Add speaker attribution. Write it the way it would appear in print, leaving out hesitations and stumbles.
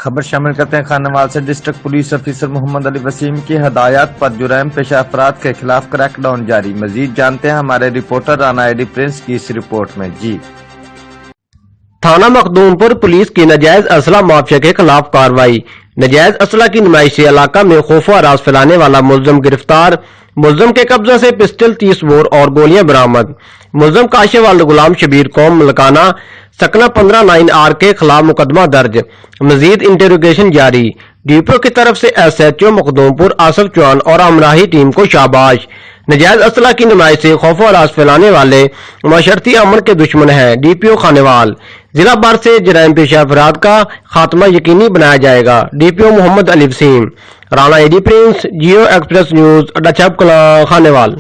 Speaker 1: خبر شامل کرتے ہیں خانوال سے۔ ڈسٹرکٹ پولیس افیسر محمد علی وسیم کی ہدایات پر جرائم پیشہ افراد کے خلاف کریک ڈاؤن جاری۔ مزید جانتے ہیں ہمارے رپورٹر رانا ایڈی پرنس کی اس رپورٹ میں۔
Speaker 2: تھانہ مخدوم پور پولیس کی ناجائز اسلحہ مافیا کے خلاف کارروائی۔ ناجائز اسلحہ کی نمائش سے علاقہ میں خوف و ہراس پھیلانے والا ملزم گرفتار۔ ملزم کے قبضہ سے پسٹل 30 بور اور گولیاں برآمد۔ ملزم کاشف والد غلام شبیر قوم ملکانہ سکنہ 15/9 کے خلاف مقدمہ درج۔ مزید انٹروگیشن جاری۔ ڈیپو کی طرف سے SHO مخدوم پور آصف چوہان اور ہمراہی ٹیم کو شاباش۔ ناجائز اسلحہ کی نمائش سے خوف و ہراس پھیلانے والے معاشرتی امن کے دشمن ہیں۔ DPO خانوال ضلع بھر سے جرائم پیشہ افراد کا خاتمہ یقینی بنایا جائے گا۔ DPO محمد علی وسیم۔ رانا ایڈی پرنس، جیو ایکسپریس نیوز، اڈا چھپ کلاں، خانوال۔